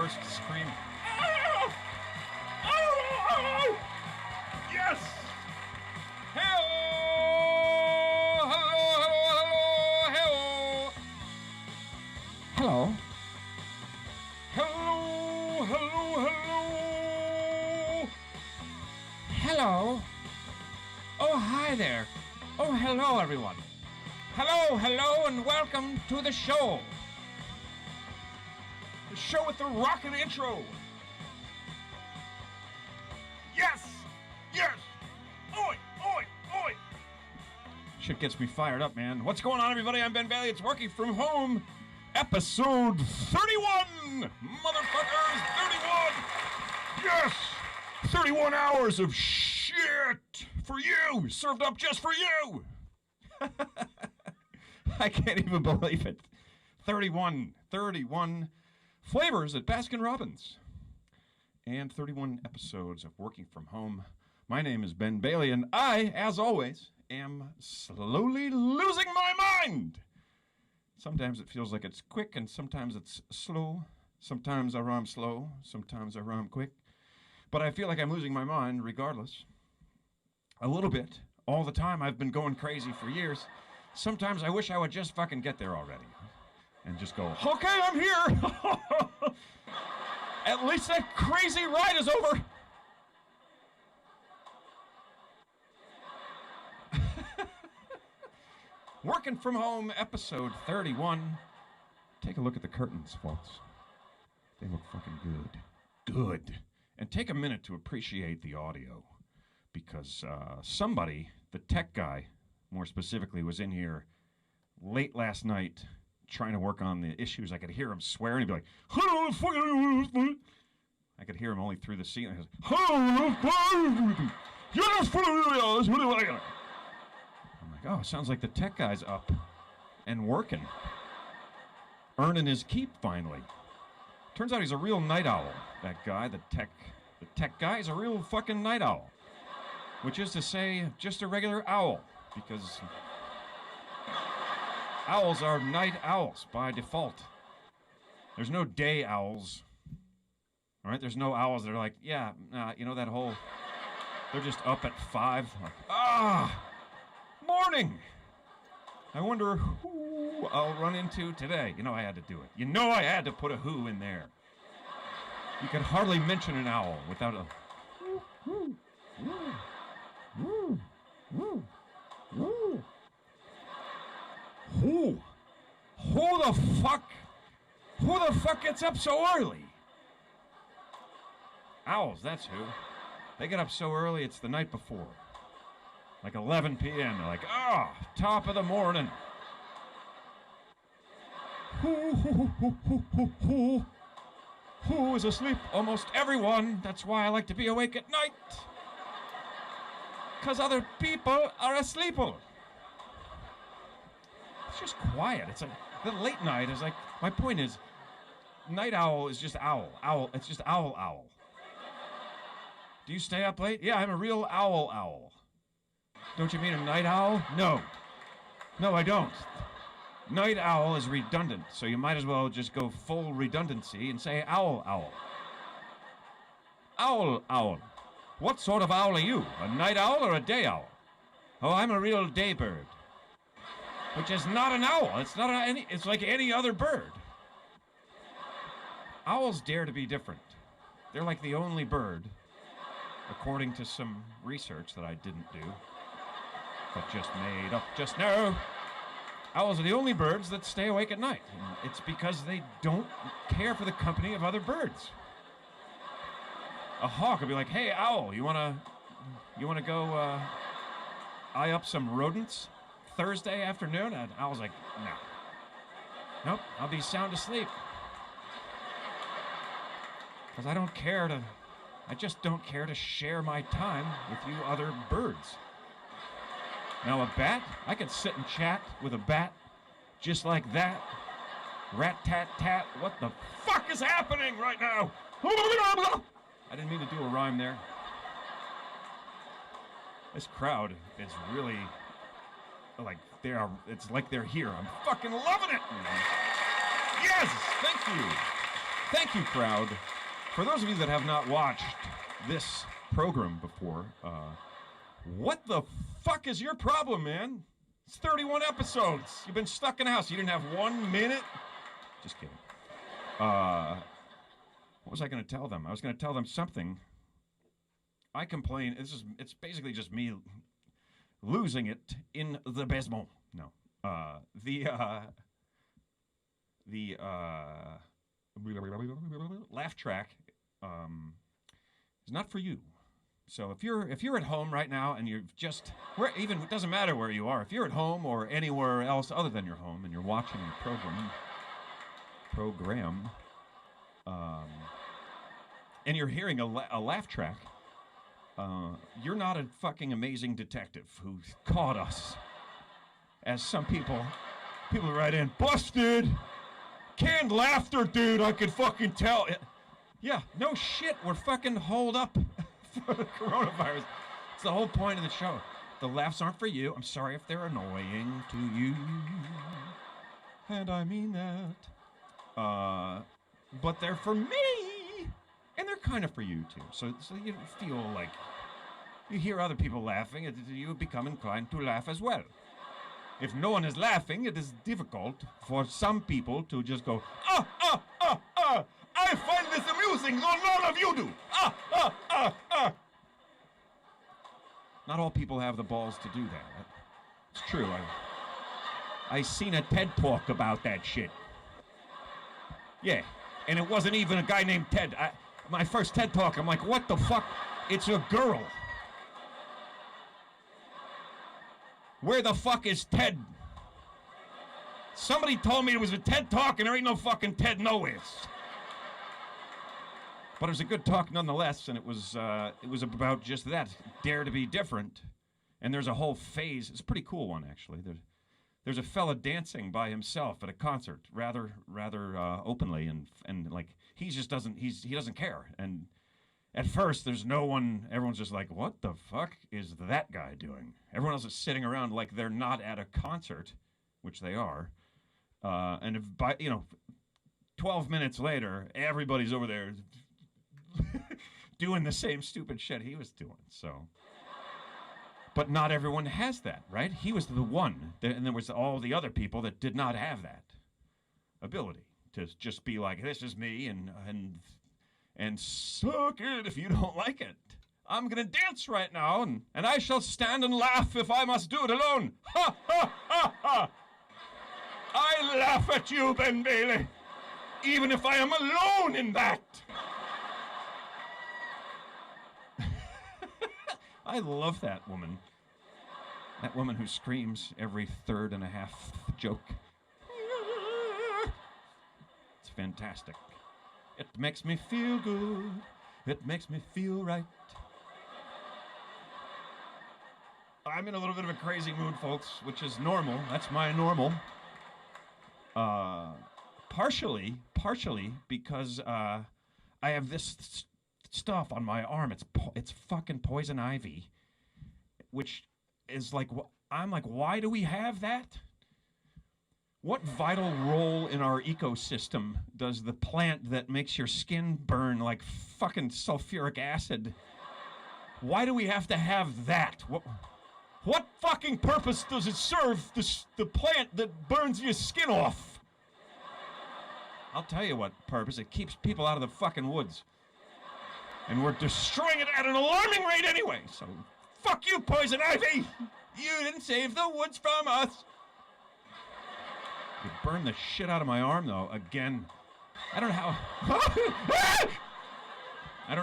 worst scream. Oh! Oh! Yes! Hello! Hello! Hello! Hello! Hello! Hello! Hello! Oh, hi there. Oh, hello, everyone. Hello, hello, and welcome to the show. The show with the rockin' intro. Yes! Yes! Oi! Oi! Oi! Shit gets me fired up, man. What's going on, everybody? I'm Ben Bailey. It's Working From Home, episode 31! Motherfuckers, 31! Yes! 31 hours of shit for you! Served up just for you! I can't even believe it. 31 flavors at Baskin-Robbins. And 31 episodes of Working From Home. My name is Ben Bailey, and I, as always, am slowly losing my mind. Sometimes it feels like it's quick, and sometimes it's slow. Sometimes I rhyme slow, sometimes I rhyme quick. But I feel like I'm losing my mind regardless. A little bit. All the time. I've been going crazy for years. Sometimes I wish I would just fucking get there already. And just go, okay, I'm here! At least that crazy ride is over! Working From Home, episode 31. Take a look at the curtains, folks. They look fucking good. Good. And take a minute to appreciate the audio. Because somebody, the tech guy, more specifically, was in here late last night trying to work on the issues. I could hear him swear, and he'd be like, I could hear him only through the ceiling. I'm like, oh, sounds like the tech guy's up and working. Earning his keep, finally. Turns out he's a real night owl, that guy, the tech guy is a real fucking night owl. Which is to say, just a regular owl, because owls are night owls by default. There's no day owls. All right, there's no owls that are like, yeah, you know that whole, they're just up at 5. Like, morning! I wonder who I'll run into today. You know I had to do it. You know I had to put a who in there. You could hardly mention an owl without a who. Who the fuck gets up so early? Owls, that's who. They get up so early, it's the night before. Like 11 p.m. They're like, top of the morning. Who is asleep? Almost everyone. That's why I like to be awake at night. Because other people are asleep. It's just quiet. It's like the late night is like, my point is, night owl is just owl. It's just owl. Do you stay up late? Yeah, I'm a real owl. Don't you mean a night owl? No, I don't. Night owl is redundant, so you might as well just go full redundancy and say owl. Owl. What sort of owl are you? A night owl or a day owl? Oh, I'm a real day bird. Which is not an owl. It's like any other bird. Owls dare to be different. They're like the only bird, according to some research that I didn't do, but just made up just now. Owls are the only birds that stay awake at night. And it's because they don't care for the company of other birds. A hawk will be like, hey, owl, you wanna go eye up some rodents Thursday afternoon? And owl's like, no. Nope, I'll be sound asleep. Because I just don't care to share my time with you other birds. Now a bat, I can sit and chat with a bat just like that. Rat-tat-tat, what the fuck is happening right now? I didn't mean to do a rhyme there. This crowd is really, like, it's like they're here. I'm fucking loving it! Yes, thank you. Thank you, crowd. For those of you that have not watched this program before, what the fuck is your problem, man? It's 31 episodes. You've been stuck in a house. You didn't have 1 minute? Just kidding. What was I going to tell them? I was going to tell them something. I complain. It's basically just me losing it in the basement. No. The laugh track is not for you. So if you're at home right now and you're just even it doesn't matter where you are. If you're at home or anywhere else other than your home and you're watching the program, and you're hearing a laugh track, you're not a fucking amazing detective who caught us. As some people write in, busted, canned laughter, dude. I could fucking tell. Yeah, no shit. We're fucking holed up for the coronavirus. It's the whole point of the show. The laughs aren't for you. I'm sorry if they're annoying to you, and I mean that. But they're for me, and they're kind of for you too. So you feel like you hear other people laughing, you become inclined to laugh as well. If no one is laughing, it is difficult for some people to just go, I find this amusing, though none of you do. Not all people have the balls to do that. It's true. I seen a TED Talk about that shit. Yeah, and it wasn't even a guy named Ted. My first TED Talk, I'm like, what the fuck? It's a girl. Where the fuck is Ted? Somebody told me it was a TED Talk and there ain't no fucking Ted nowhere. But it was a good talk nonetheless, and it was about just that, dare to be different. And there's a whole phase. It's a pretty cool one, actually. There's a fella dancing by himself at a concert, rather openly, and like he doesn't care. And at first, there's no one. Everyone's just like, "What the fuck is that guy doing?" Everyone else is sitting around like they're not at a concert, which they are. And if 12 minutes later, everybody's over there doing the same stupid shit he was doing. So, but not everyone has that, right? He was the one, and there was all the other people that did not have that ability to just be like, "This is me," and suck it if you don't like it. I'm gonna dance right now, and I shall stand and laugh if I must do it alone. Ha ha ha ha! I laugh at you, Ben Bailey, even if I am alone in that. I love that woman. That woman who screams every third and a half joke. It's fantastic. It makes me feel good. It makes me feel right. I'm in a little bit of a crazy mood, folks, which is normal. That's my normal. Partially because I have this stuff on my arm. It's fucking poison ivy, which is like, I'm like, why do we have that? What vital role in our ecosystem does the plant that makes your skin burn like fucking sulfuric acid? Why do we have to have that? What fucking purpose does it serve, the plant that burns your skin off? I'll tell you what purpose. It keeps people out of the fucking woods. And we're destroying it at an alarming rate anyway. So, fuck you, poison ivy! You didn't save the woods from us! You burned the shit out of my arm, though, again. I don't know how... I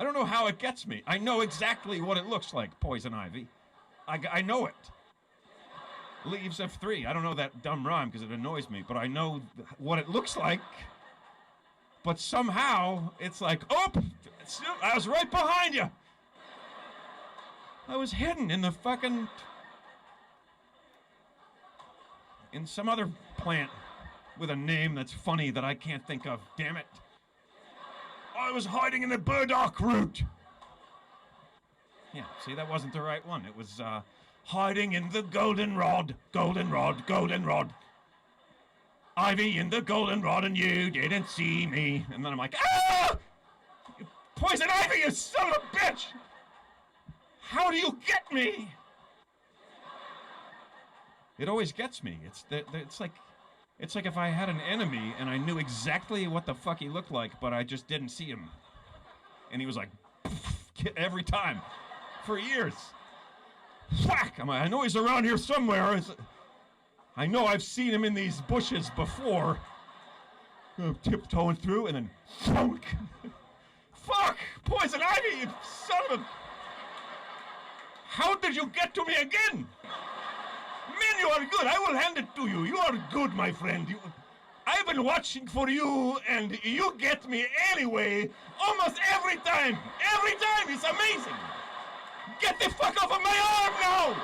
don't know how it gets me. I know exactly what it looks like, poison ivy. I know it. Leaves of 3. I don't know that dumb rhyme because it annoys me, but I know what it looks like. But somehow, it's like, oh, I was right behind you. I was hidden in the fucking... in some other plant with a name that's funny that I can't think of. Damn it. I was hiding in the burdock root. Yeah, see, that wasn't the right one. It was hiding in the goldenrod. Goldenrod, goldenrod. Ivy in the goldenrod and you didn't see me. And then I'm like, ah! Poison ivy, you son of a bitch! How do you get me? It always gets me. It's like if I had an enemy and I knew exactly what the fuck he looked like, but I just didn't see him. And he was like, every time, for years. Whack! I'm like, I know he's around here somewhere. I know I've seen him in these bushes before. Tiptoeing through and then thunk. Fuck! Poison ivy, you son of a... How did you get to me again? Man, you are good. I will hand it to you. You are good, my friend. I've been watching for you, and you get me anyway, almost every time. Every time. It's amazing. Get the fuck off of my arm now!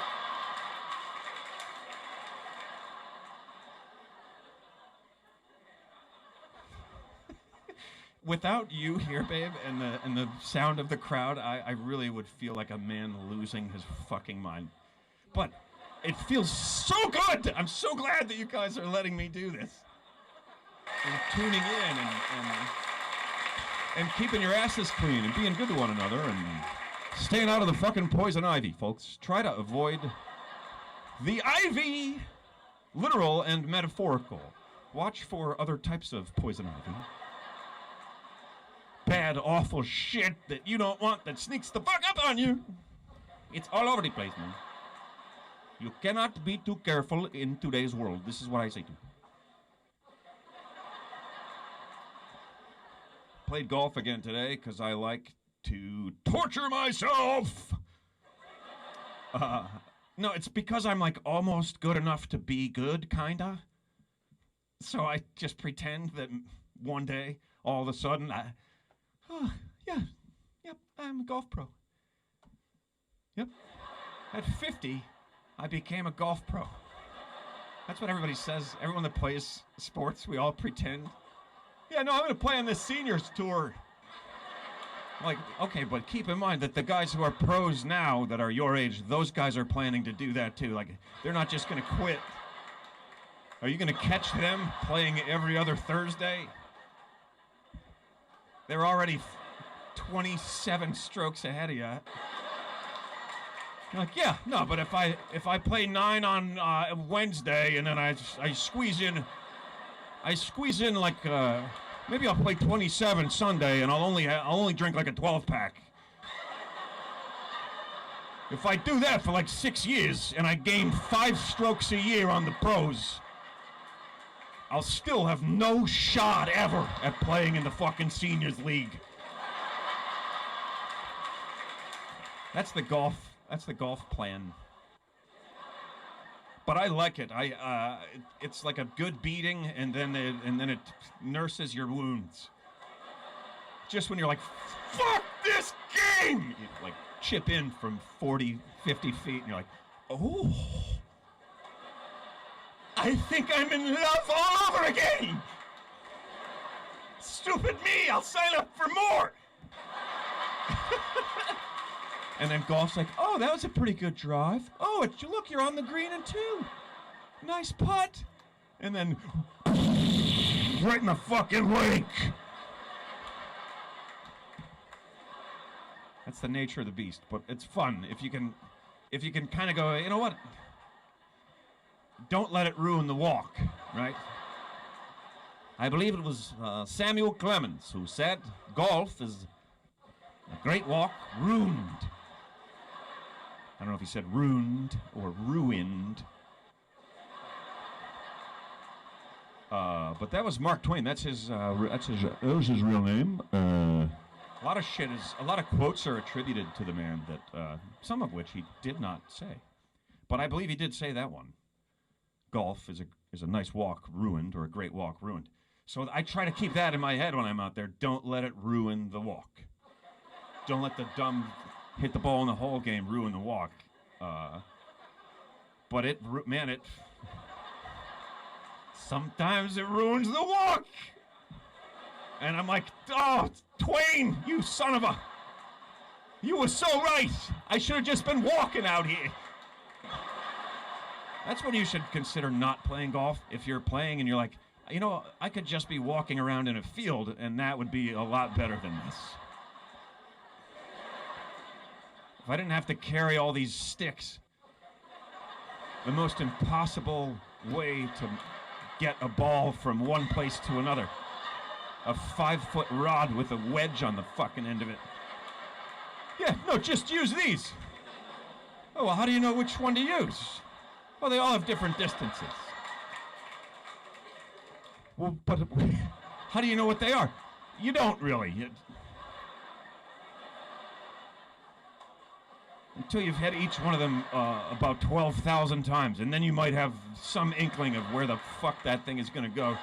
Without you here, babe, and the sound of the crowd, I really would feel like a man losing his fucking mind. But it feels so good! I'm so glad that you guys are letting me do this. And tuning in and keeping your asses clean and being good to one another and staying out of the fucking poison ivy, folks. Try to avoid the ivy, literal and metaphorical. Watch for other types of poison ivy. Bad, awful shit that you don't want that sneaks the fuck up on you. It's all over the place, man. You cannot be too careful in today's world. This is what I say to you. Played golf again today because I like to torture myself. No, it's because I'm like almost good enough to be good, kinda. So I just pretend that one day, all of a sudden, I'm a golf pro. Yep. At 50, I became a golf pro. That's what everybody says. Everyone that plays sports, we all pretend. Yeah, no, I'm going to play on this seniors tour. Like, okay, but keep in mind that the guys who are pros now that are your age, those guys are planning to do that too. Like, they're not just going to quit. Are you going to catch them playing every other Thursday? They're already 27 strokes ahead of you. You're like, yeah, no, but if I play 9 on Wednesday and then I squeeze in like maybe I'll play 27 Sunday and I'll only drink like a 12-pack. If I do that for like 6 years and I gain 5 strokes a year on the pros, I'll still have no shot ever at playing in the fucking seniors league. That's the golf plan. But I like it. It's like a good beating, and then it nurses your wounds. Just when you're like, fuck this game! You like chip in from 40, 50 feet, and you're like, oh, I think I'm in love all over again! Stupid me, I'll sign up for more! And then golf's like, oh, that was a pretty good drive. Oh, look, you're on the green in 2. Nice putt. And then right in the fucking lake. That's the nature of the beast, but it's fun if you can kind of go, you know what? Don't let it ruin the walk, right? I believe it was Samuel Clemens who said golf is a great walk ruined. I don't know if he said ruined or ruined. But that was Mark Twain. That was his real name. A lot of quotes are attributed to the man that some of which he did not say. But I believe he did say that one. Golf is a nice walk ruined, or a great walk ruined. So I try to keep that in my head when I'm out there. Don't let it ruin the walk. Don't let the dumb hit the ball in the hole game ruin the walk. But sometimes it ruins the walk. And I'm like, oh, Twain, you son of a... You were so right. I should have just been walking out here. That's when you should consider not playing golf. If you're playing and you're like, You know, I could just be walking around in a field, and that would be a lot better than this. If I didn't have to carry all these sticks, the most impossible way to get a ball from one place to another. A 5-foot rod with a wedge on the fucking end of it. Yeah, no, just use these. Oh, well, how do you know which one to use? Well, they all have different distances. Well, but how do you know what they are? You don't really. Until you've had each one of them about 12,000 times, and then you might have some inkling of where the fuck that thing is going to go.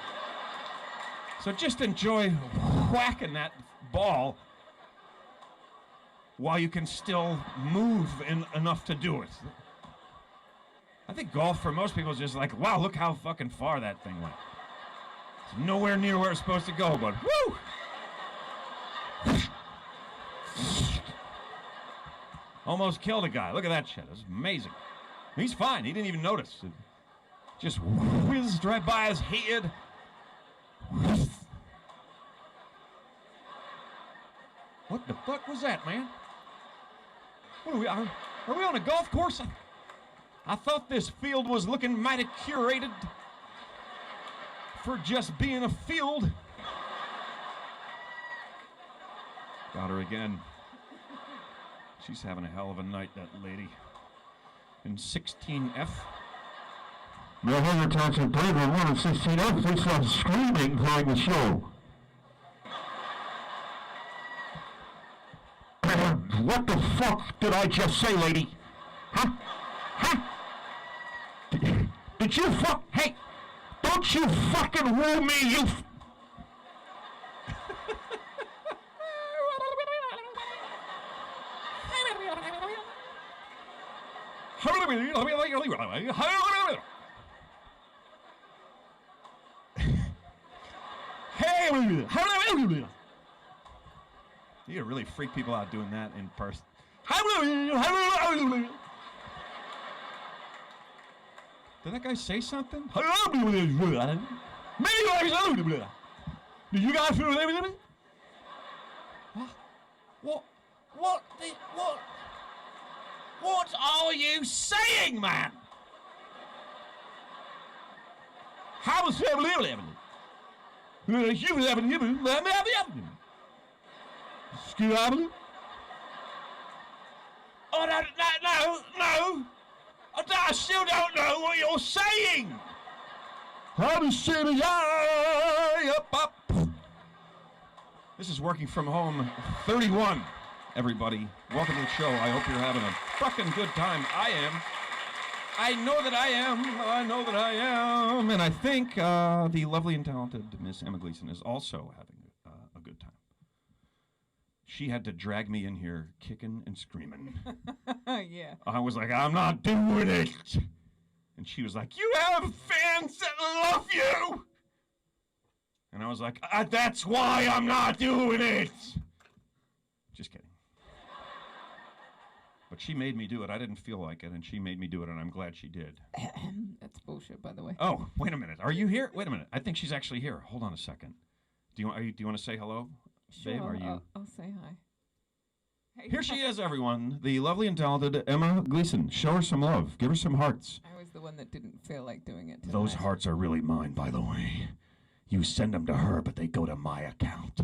So just enjoy whacking that ball while you can still move enough to do it. I think golf for most people is just like, wow, look how fucking far that thing went. It's nowhere near where it's supposed to go, but woo! Almost killed a guy. Look at that shit. It was amazing. He's fine. He didn't even notice. It just whizzed right by his head. What the fuck was that, man? What are we on a golf course? I thought this field was looking mighty curated for just being a field. Got her again. She's having a hell of a night, that lady. In 16F. Your Hager Township Brave on 1 of 16F, they start screaming during the show. What the fuck did I just say, lady? Huh? Huh? Did you fuck? Hey, don't you fucking woo me, you You gotta really freak people out doing that in person. Did that guy say something? Do you guys feel everything? What are you saying, man? How was it? Oh, no. I still don't know what you're saying. This is Working From Home 31, everybody. Welcome to the show. I hope you're having a fucking good time. I am. I know that I am. And I think the lovely and talented Miss Emma Gleason is also having a good time. She had to drag me in here kicking and screaming. Yeah. I was like, I'm not doing it. And she was like, you have fans that love you. And I was like, that's why I'm not doing it. Just kidding. But she made me do it. I didn't feel like it, and she made me do it, and I'm glad she did. That's bullshit, by the way. Oh, wait a minute. Are you here? Wait a minute. I think she's actually here. Hold on a second. Do you want to say hello, Sure, babe? Are you? I'll say hi. Hey, Here she is, everyone. The lovely and talented Emma Gleason. Show her some love. Give her some hearts. I was the one that didn't feel like doing it tonight. Those hearts are really mine, by the way. You send them to her, but they go to my account.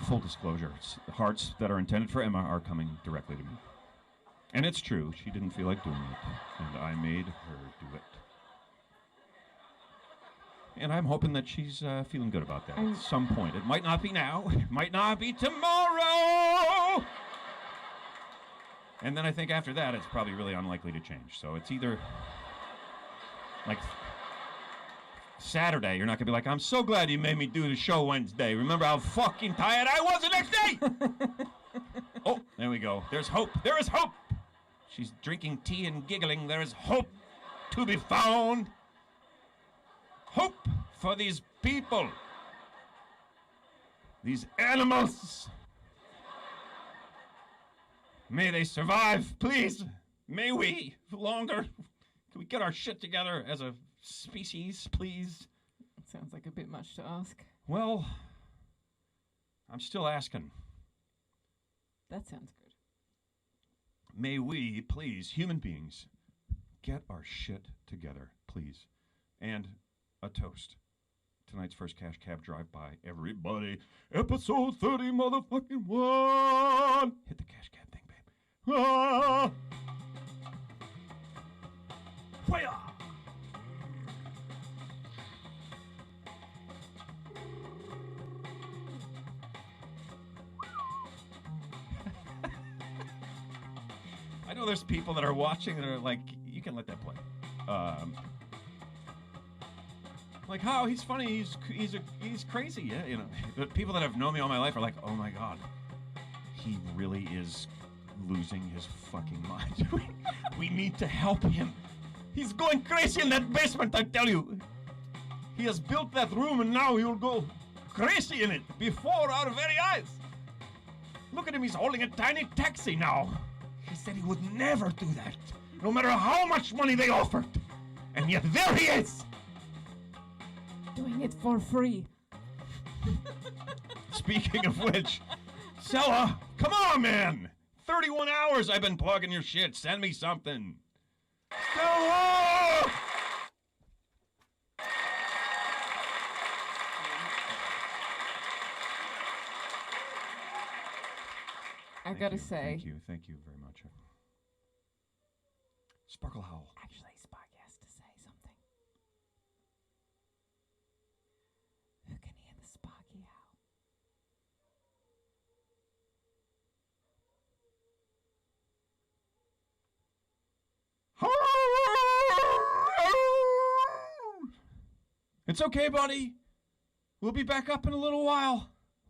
Full disclosure, hearts that are intended for Emma are coming directly to me. And it's true, she didn't feel like doing it, and I made her do it. And I'm hoping that she's feeling good about that at some point. It might not be now, it might not be tomorrow! And then I think after that, it's probably really unlikely to change. So it's either, like, Saturday, you're not gonna be like, I'm so glad you made me do the show Wednesday. Remember how fucking tired I was the next day? Oh, there we go. There's hope. There is hope. She's drinking tea and giggling. There is hope to be found. Hope for these people. These animals. May they survive, please. May we, longer. Can we get our shit together as a species, please? Sounds like a bit much to ask. Well, I'm still asking. That sounds good. May we, please, human beings, get our shit together, please. And a toast. Tonight's first Cash Cab Drive-By. Everybody, episode 30 motherfucking 1. Hit the Cash Cab thing, babe. Ah! Fire! I know there's people that are watching that are like, you can let that play. Like, how he's funny, he's crazy, yeah, you know. But people that have known me all my life are like, oh my god, he really is losing his fucking mind. We need to help him. He's going crazy in that basement, I tell you. He has built that room and now he will go crazy in it before our very eyes. Look at him, he's holding a tiny taxi now. He said he would never do that, no matter how much money they offered. And yet there he is. Doing it for free. Speaking of which, Sella, come on, man. 31 hours I've been plugging your shit. Send me something. Stella! I gotta say. Thank you very much. Sparkle Howl. Actually, Sparky has to say something. Who can hear the Sparky howl? It's okay, buddy. We'll be back up in a little while.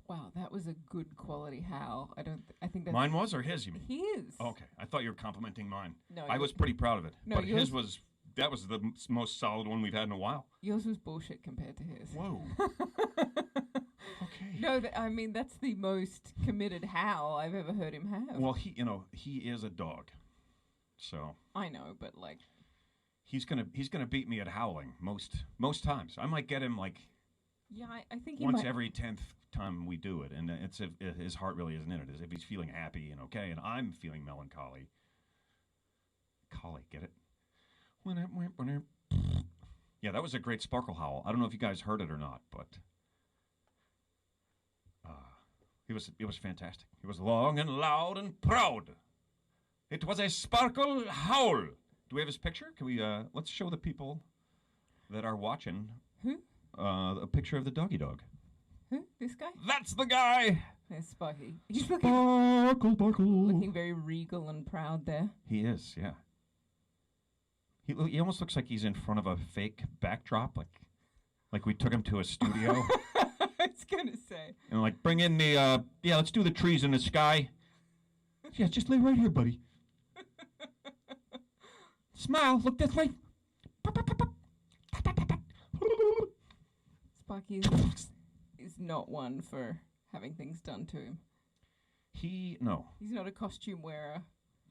Wow, that was a good quality howl. I think that's Mine was or his, you mean? his. Okay, I thought you were complimenting mine. No, I was pretty proud of it. No, but yours- his was, that was the most solid one we've had in a while. Yours was bullshit compared to his. Whoa. Okay. No, I mean that's the most committed howl I've ever heard him have. Well, he is a dog. So I know, but like, he's gonna beat me at howling most times. I might get him like yeah, I think he once might. every 10th time we do it, and it's if his heart really isn't in it. Is if he's feeling happy and okay, and I'm feeling melancholy. Get it? Yeah, that was a great sparkle howl. I don't know if you guys heard it or not, but it was fantastic. It was long and loud and proud. It was a sparkle howl. Do we have his picture? Can we let's show the people that are watching Who? A picture of the doggy dog. Who? This guy? That's the guy. There's Sparky. He's looking Sparkle. very regal and proud there. He is, yeah. He almost looks like he's in front of a fake backdrop, like we took him to a studio. I was gonna say. And like, bring in the, let's do the trees in the sky. Yeah, just lay right here, buddy. Smile, look this way. Sparky is not one for having things done to him. No, He's not a costume wearer.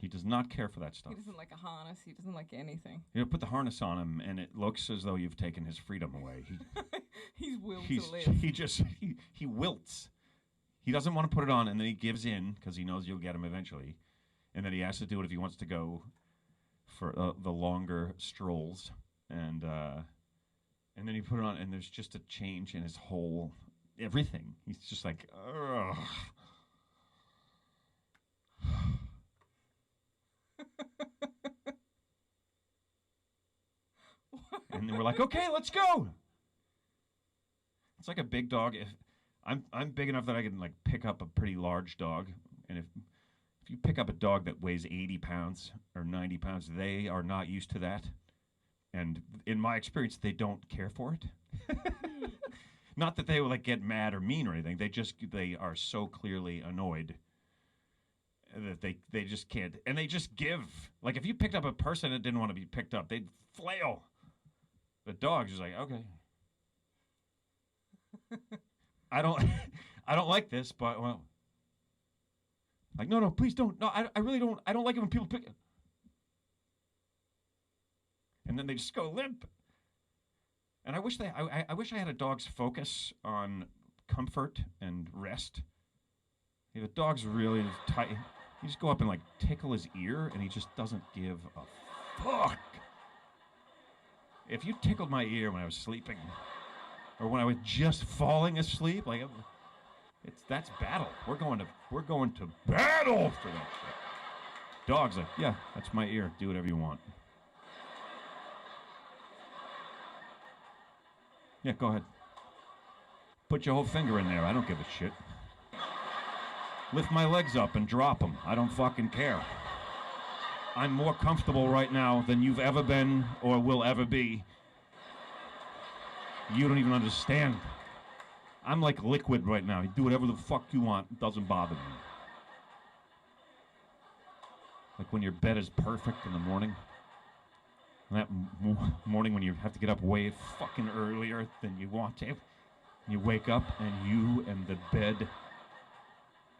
he does not care for that stuff. He doesn't like a harness. He doesn't like anything. You put the harness on him, and it looks as though you've taken his freedom away. He's willed He to live. he wilts. He doesn't want to put it on, and then he gives in because he knows you'll get him eventually, and then he has to do it if he wants to go for the longer strolls, and then you put it on, and there's just a change in his whole everything. He's just like, ugh. And then we're like, okay, let's go. It's like a big dog. If I'm big enough that I can like pick up a pretty large dog, and if you pick up a dog that weighs 80 pounds or 90 pounds, they are not used to that. And in my experience, they don't care for it. Not that they will like get mad or mean or anything. They are so clearly annoyed that they just can't, and they just give. Like if you picked up a person that didn't want to be picked up, they'd flail. The dog's just like, okay. I don't like this, but well. Like, no, please don't. No, I really don't. I don't like it when people pick it. And then they just go limp. And I wish I wish I had a dog's focus on comfort and rest. If a dog's really tight, you just go up and like tickle his ear, and he just doesn't give a fuck. If you tickled my ear when I was sleeping, or when I was just falling asleep, like that's battle. We're going to battle for that shit. Dog's like, yeah, that's my ear. Do whatever you want. Yeah, go ahead. Put your whole finger in there. I don't give a shit. Lift my legs up and drop them. I don't fucking care. I'm more comfortable right now than you've ever been or will ever be. You don't even understand. I'm like liquid right now. You do whatever the fuck you want. It doesn't bother me. Like when your bed is perfect in the morning. And that morning when you have to get up way fucking earlier than you want to. You wake up and you and the bed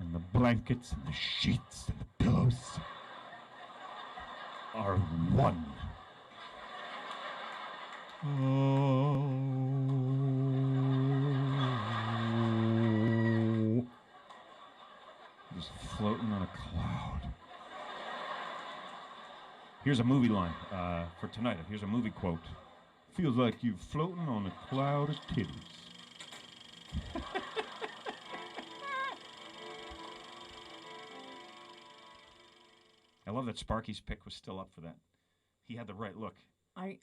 and the blankets and the sheets and the pillows are one. Just floating on a cloud. Here's a movie line for tonight. Here's a movie quote. Feels like you're floating on a cloud of titties. I love that Sparky's pick was still up for that. He had the right look. I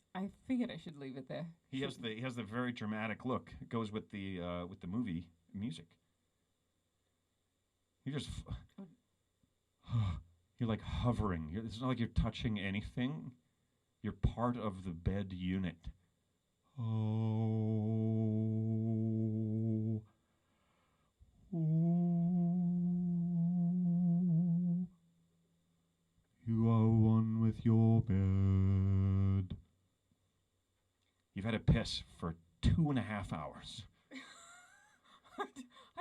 figured I should leave it there. He has the very dramatic look. It goes with the movie music. You just you're like hovering. It's not like you're touching anything. You're part of the bed unit. Oh. Oh. You are one with your bed. You've had to piss for 2.5 hours.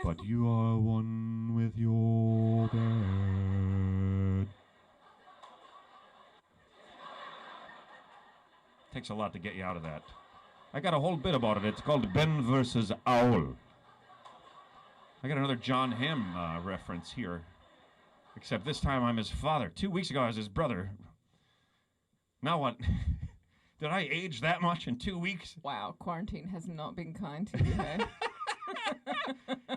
But you are one with your bed. Takes a lot to get you out of that. I got a whole bit about it. It's called Ben versus Owl. I got another John Hamm reference here. Except this time I'm his father. 2 weeks ago I was his brother. Now what? Did I age that much in 2 weeks? Wow, quarantine has not been kind to you, hey?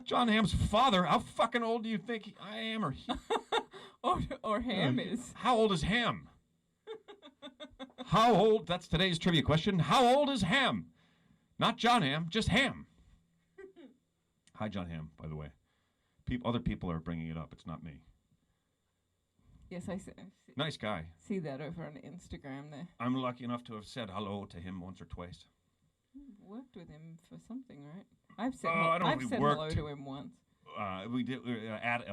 John Hamm's father? How fucking old do you think I am? Or he? or Ham is. How old is Ham? How old? That's today's trivia question. How old is Ham? Not John Hamm, just Ham. Hi, John Hamm, by the way. Other people are bringing it up. It's not me. Yes, I see. Nice guy. See that over on Instagram there. I'm lucky enough to have said hello to him once or twice. Worked with him for something, right? I've said, I've said hello to him once. We did at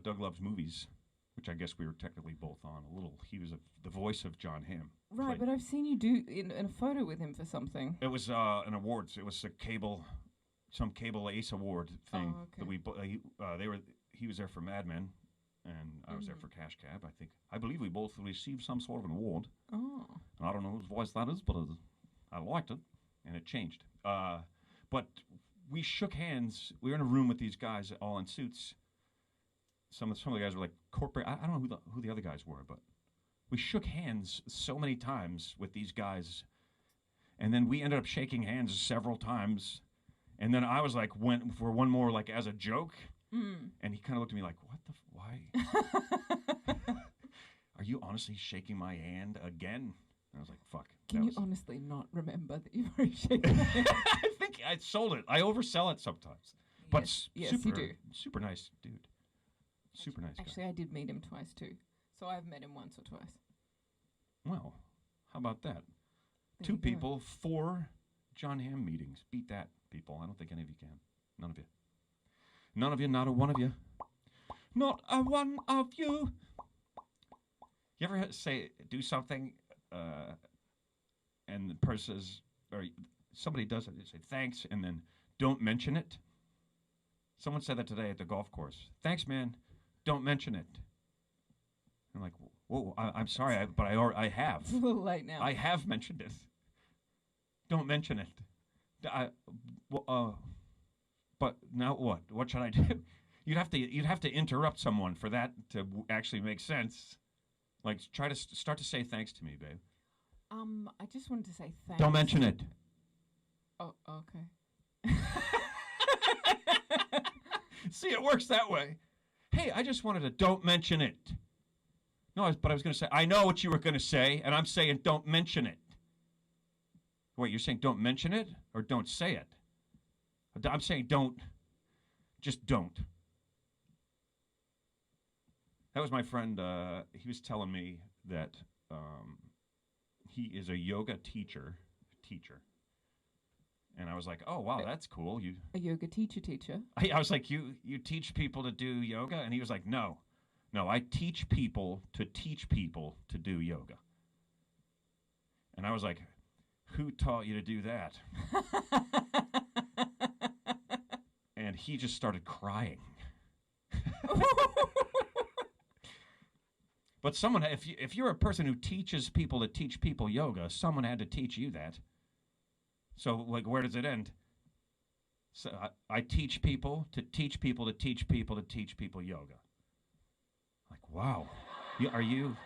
Doug Loves Movies, which I guess we were technically both on a little. He was the voice of John Hamm. Right, but I've seen you do in a photo with him for something. It was an awards. It was some cable Ace Award thing that he was there for Mad Men, and I was there for Cash Cab. I believe we both received some sort of an award. Oh. And I don't know whose voice that is, but I liked it, and it changed. But we shook hands. We were in a room with these guys all in suits. Some of the guys were like corporate. I don't know who the other guys were, but we shook hands so many times with these guys, and then we ended up shaking hands several times. And then I was like, went for one more, like as a joke, and he kind of looked at me like, "What why? Are you honestly shaking my hand again?" And I was like, "Fuck." Can you honestly not remember that you were shaking hands? I think I sold it. I oversell it sometimes. But yes, super, you do. Super nice dude. Super nice guy. Actually, I did meet him twice too. So I've met him once or twice. Well, how about that? There 2 you go. people, 4 John Hamm meetings. Beat that, people. I don't think any of you can. None of you. None of you, not a one of you. Not a one of you. You ever do something, and the person says, or somebody does it, they say thanks, and then don't mention it? Someone said that today at the golf course. Thanks, man. Don't mention it. I'm like, whoa, I'm sorry, but I have. It's a little late now. I have mentioned it. Don't mention it. I, but now what? What should I do? You'd have to interrupt someone for that to actually make sense. Like, try to start to say thanks to me, babe. I just wanted to say thanks. Don't mention it. Oh, okay. See, it works that way. Hey, I just wanted to don't mention it. No, but I was going to say, I know what you were going to say, and I'm saying don't mention it. Wait, you're saying don't mention it or don't say it? I'm saying don't. Just don't. That was my friend. He was telling me that he is a yoga teacher. And I was like, oh, wow, that's cool. A yoga teacher? I was like, you teach people to do yoga? And he was like, no, I teach people to do yoga. And I was like, who taught you to do that? And he just started crying. But someone, if you're a person who teaches people to teach people yoga, someone had to teach you that. So, like, where does it end? So I teach people to teach people to teach people to teach people yoga. Like, wow. Are you?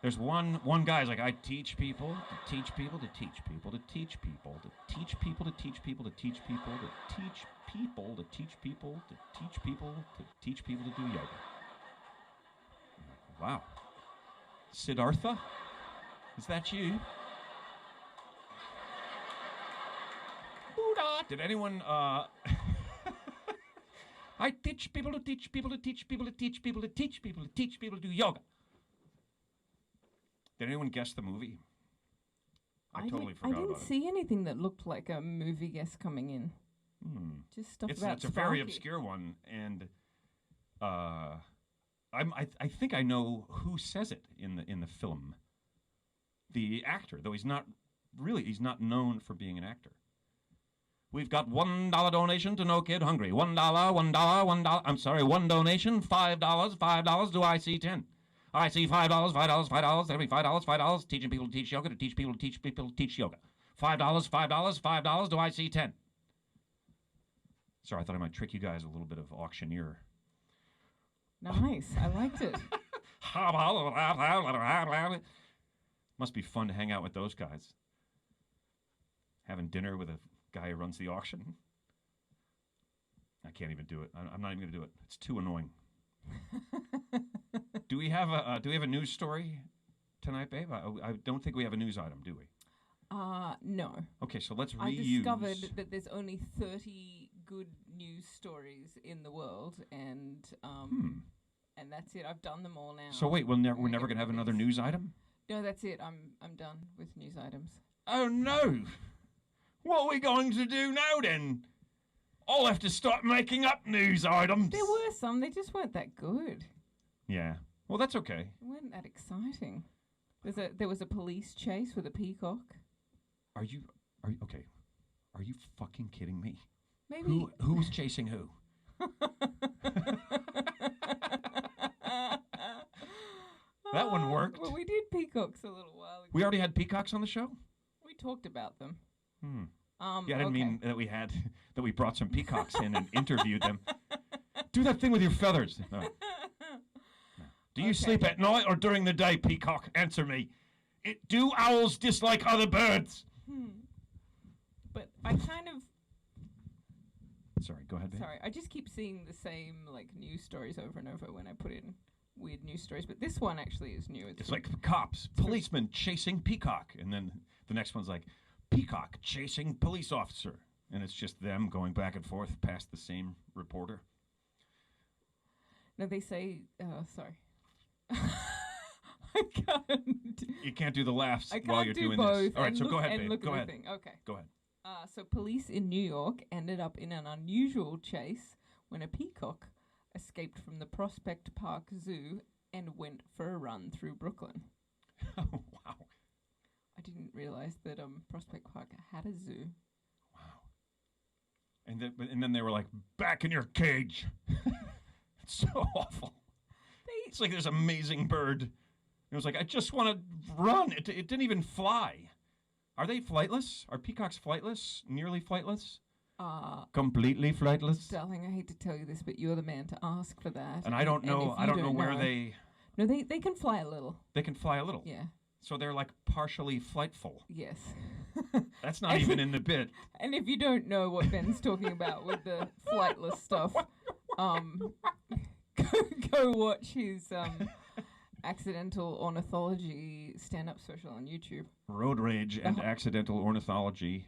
There's one guy's like, I teach people to teach people to teach people to teach people to teach people to teach people to teach people to teach people to teach people to teach people to teach people to do yoga. Like, wow. Siddhartha? Is that you? Buddha! Did anyone, I teach people to teach people to teach people to teach people to teach people to teach people to do yoga. Did anyone guess the movie? I totally forgot about it. I didn't see anything that looked like a movie guest coming in. Just stuff about It's a very obscure one, and I think I know who says it in the film. The actor, though he's not known for being an actor. We've got $1 donation to No Kid Hungry. $1, $1. I'm sorry, one donation, $5. Do I see 10? I see $5. Every $5. Teaching people to teach yoga to teach people to teach people to teach yoga. $5. Do I see 10? Sorry, I thought I might trick you guys a little bit of auctioneer. Nice, I liked it. Must be fun to hang out with those guys. Having dinner with a guy who runs the auction. I can't even do it. I'm not even going to do it. It's too annoying. Do we have a news story tonight, babe? I don't think we have a news item, do we? No. Okay, so let's reuse. I discovered that there's only 30 good news stories in the world, and that's it. I've done them all now. So wait, we're never going to have another news item? No, that's it. I'm done with news items. Oh no! What are we going to do now then? I'll have to start making up news items. There were some. They just weren't that good. Yeah. Well, that's okay. They weren't that exciting. There was a police chase with a peacock. Are you okay? Are you fucking kidding me? Maybe. Who's chasing who? That one worked. Well, we did peacocks a little while ago. We already had peacocks on the show? We talked about them. Yeah, I didn't mean that we brought some peacocks in and interviewed them. Do that thing with your feathers. No. Do you sleep at night or during the day, peacock? Answer me. Do owls dislike other birds? But I kind of... Sorry, go ahead, babe. Sorry, I just keep seeing the same news stories over and over when I put in weird news stories. But this one actually is new. It's like cops, policemen chasing peacock. And then the next one's like, peacock chasing police officer. And it's just them going back and forth past the same reporter. No, they say... sorry. I can't. You can't do the laughs I can't while you're do doing both. this. All right, so look, go ahead, and babe. Look go at ahead. the thing. Okay. Go ahead. So police in New York ended up in an unusual chase when a peacock escaped from the Prospect Park Zoo and went for a run through Brooklyn. Oh, wow. I didn't realize that Prospect Park had a zoo. Wow. And then they were like, back in your cage. It's so awful. It's like this amazing bird. It was like, I just want to run. It didn't even fly. Are they flightless? Are peacocks flightless? Nearly flightless? Uh, Completely flightless? Darling, I hate to tell you this, but you're the man to ask for that. And I don't know. I don't know where they. No, they can fly a little. They can fly a little. Yeah. So they're like partially flightful. Yes. That's not even in the bit. And if you don't know what Ben's talking about with the flightless stuff, go watch his accidental ornithology stand-up special on YouTube. Road rage and accidental ornithology,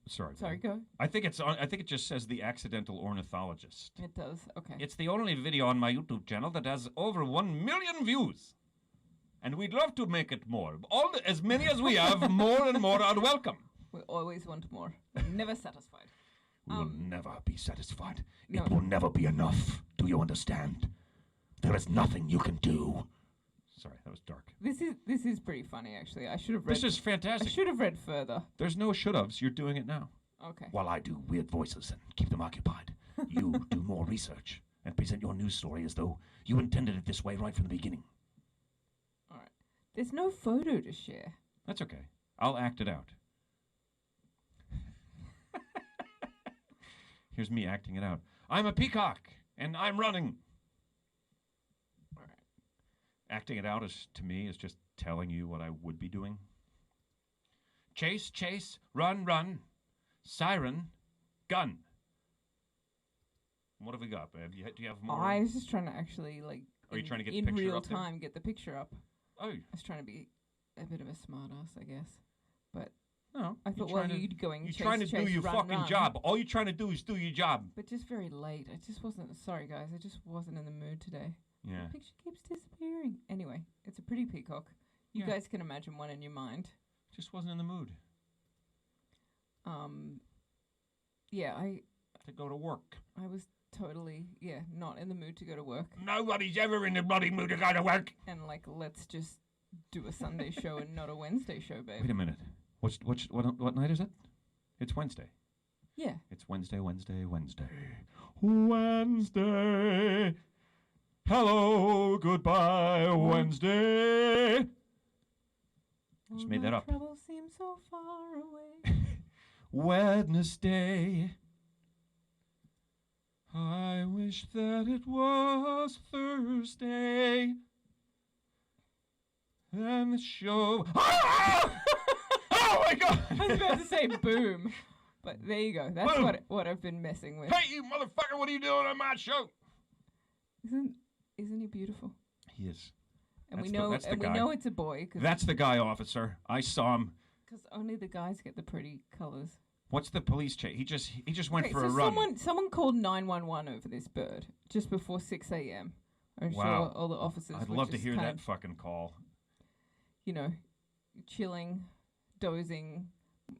Sorry, go. I think it just says the accidental ornithologist. It does. Okay. It's the only video on my YouTube channel that has over 1 million views, and we'd love to make it more. As many as we have, more and more are welcome. We always want more. Never satisfied. We will never be satisfied. No. It will never be enough. Do you understand? There is nothing you can do. Sorry, that was dark. This is pretty funny, actually. I should have read. This is I fantastic. should have read further. There's no should-haves. You're doing it now. Okay. While I do weird voices and keep them occupied, you do more research and present your news story as though you intended it this way right from the beginning. All right. There's no photo to share. That's okay. I'll act it out. Here's me acting it out. I'm a peacock, and I'm running. All right. Acting it out to me is just telling you what I would be doing. Chase, chase, run, run. Siren, gun. What have we got, babe? Do you have more? I was just trying to actually Are you trying to get the in picture real up there? time get the picture up. Oh, I was trying to be a bit of a smartass, I guess. But no. I thought, well, you'd going. You're chase, trying to chase, do your run, fucking run. job. All you're trying to do is do your job. But just very late. I just wasn't. Sorry, guys. I just wasn't in the mood today. Yeah. The picture keeps disappearing. Anyway, it's a pretty peacock. You Yeah. guys can imagine one in your mind. Just wasn't in the mood Yeah, to go to work. I was totally, not in the mood to go to work. Nobody's ever in the bloody mood to go to work. And Oh. let's just do a Sunday show and not a Wednesday show, babe. Wait a minute. What night is it? It's Wednesday. Yeah. It's Wednesday. Wednesday. Hello, goodbye, Wednesday. Just made that up. Trouble seems so far away. Wednesday. I wish that it was Thursday. And the show. Ah! Oh my God! I was about to say boom, but there you go. That's Boom. what I've been messing with. Hey, you motherfucker! What are you doing on my show? Isn't he beautiful? He is. And That's we the- know that's the we guy. know it's a boy That's the guy, officer. I saw him. because only the guys get the pretty colors. What's the police chase? He just went Okay, for so a run. someone called 911 over this bird just before 6 a.m. I'm Wow. sure all the officers I'd were love to just hear kind that of, fucking call. chilling, dozing.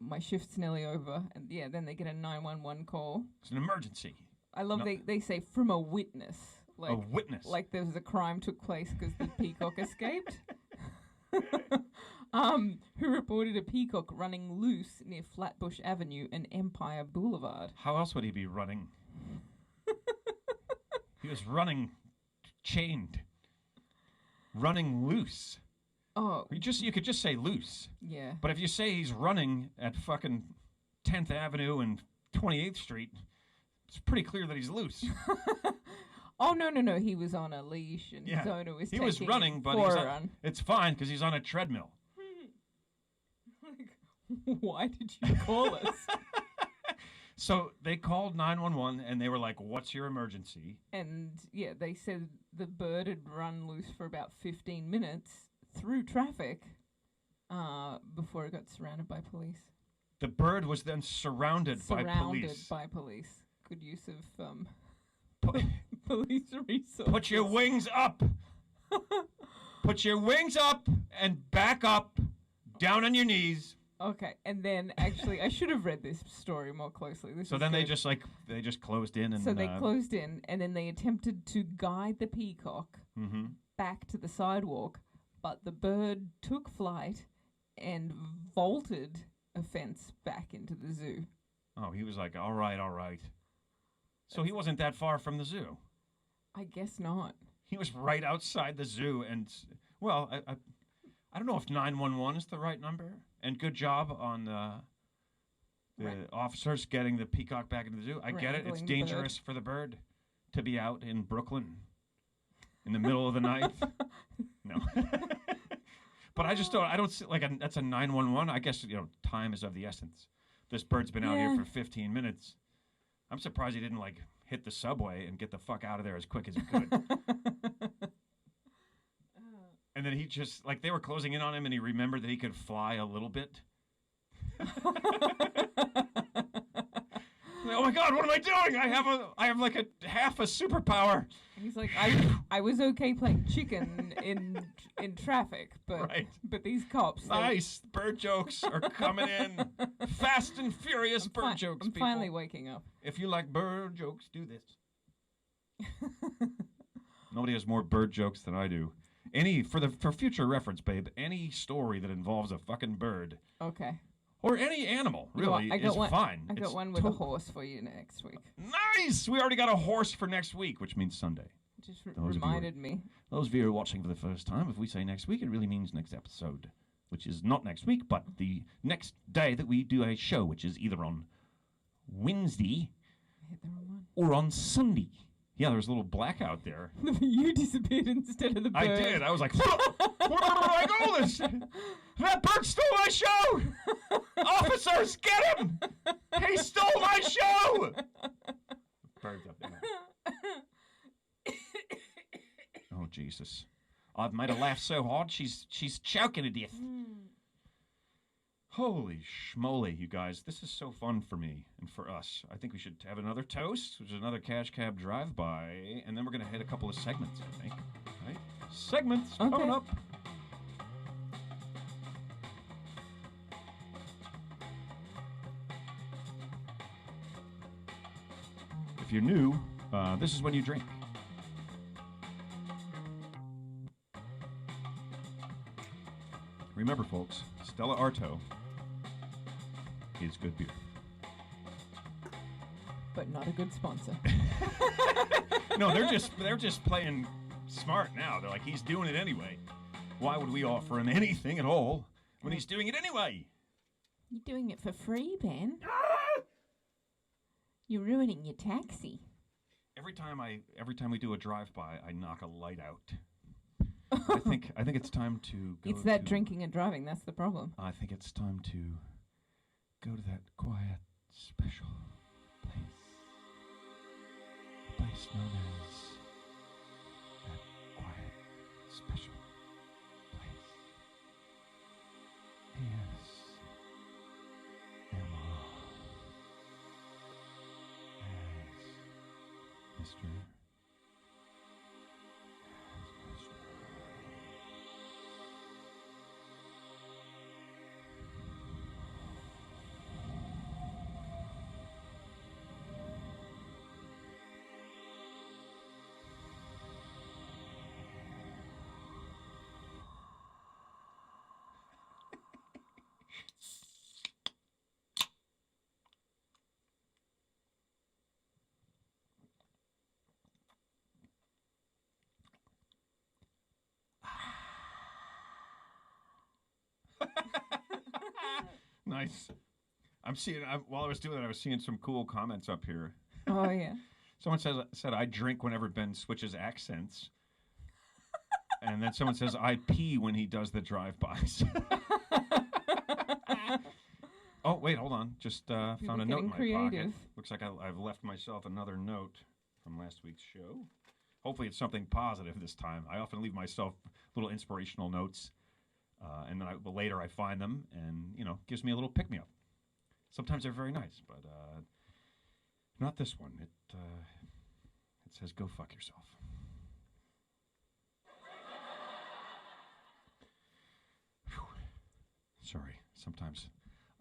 My shift's nearly over, and then they get a 911 call. It's an emergency. I love No. they say from a witness, A witness. like there was a crime took place because the peacock escaped. Who reported a peacock running loose near Flatbush Avenue and Empire Boulevard. How else would he be running? He was running chained. Running loose. Oh, You could just say loose. yeah. But if you say he's running at fucking 10th Avenue and 28th Street, it's pretty clear that he's loose. Oh, no. He was on a leash and Yeah. his owner was He was taking running, him but for he's a on, run. it's fine because he's on a treadmill. Why did you call us? So they called 911 and they were like, "What's your emergency?" And they said the bird had run loose for about 15 minutes through traffic before it got surrounded by police. The bird was then surrounded by police. Good use of Pu- police resources. Put your wings up. Put your wings up and back up, down on your knees. Okay, and then actually, I should have read this story more closely. So then they just closed in and. So they closed in, and then they attempted to guide the peacock Mm-hmm. back to the sidewalk, but the bird took flight and vaulted a fence back into the zoo. Oh, he was like, all right. So he wasn't that far from the zoo. I guess not. He was right outside the zoo, and well, I don't know if 911 is the right number. And good job on the officers getting the peacock back into the zoo. I get it. It's Wrangling the dangerous for the bird to be out in Brooklyn in the middle of the night. No. But I just don't. I don't see that's a 911. I guess time is of the essence. This bird's been out here for 15 minutes. I'm surprised he didn't hit the subway and get the fuck out of there as quick as he could. And then he just they were closing in on him, and he remembered that he could fly a little bit. Oh my God! What am I doing? I have a half a superpower. He's like, I was okay playing chicken in traffic, but these cops. Nice bird jokes are coming in, fast and furious bird jokes. I'm finally waking up. If you like bird jokes, do this. Nobody has more bird jokes than I do. For future reference, babe. Any story that involves a fucking bird. Okay. Or any animal, really, is fine. I got one with a horse for you next week. Nice! We already got a horse for next week, which means Sunday. Just reminded me. Those of you who are watching for the first time, if we say next week, it really means next episode, which is not next week, but the next day that we do a show, which is either on Wednesday I hit the wrong one. or on Sunday. Yeah, there was a little blackout there. You disappeared instead of the bird. I did. I was like, where did I go this? That bird stole my show! Officers, get him! He stole my show! Bird's up there. Oh, Jesus. I've made her laugh so hard, she's choking to death. Holy schmoly, you guys. This is so fun for me and for us. I think we should have another toast, which is another Cash Cab drive-by, and then we're going to hit a couple of segments, I think. Right? Segments coming up. If you're new, this is when you drink. Remember, folks, Stella Artois is good beer. But not a good sponsor. No, they're just playing smart now. They're like, he's doing it anyway. Why would we offer him anything at all when he's doing it anyway? You're doing it for free, Ben. You're ruining your taxi. Every time we do a drive-by, I knock a light out. I think it's time to go. It's that drinking and driving. That's the problem. I think it's time to go to that quiet, special place. A place known as that quiet, special place. Yes, Emma. As Mr. Nice. While I was doing that, I was seeing some cool comments up here. Oh, yeah. Someone said, I drink whenever Ben switches accents. And then someone says, I pee when he does the drive-bys. Oh, wait, hold on. Just found a note in my pocket. Looks like I've left myself another note from last week's show. Hopefully it's something positive this time. I often leave myself little inspirational notes. And then later I find them and, gives me a little pick-me-up. Sometimes they're very nice, but not this one. It says, go fuck yourself. Whew. Sorry, sometimes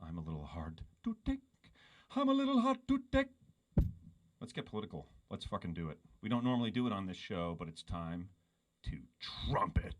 I'm a little hard to take. I'm a little hard to take. Let's get political. Let's fucking do it. We don't normally do it on this show, but it's time to trumpet.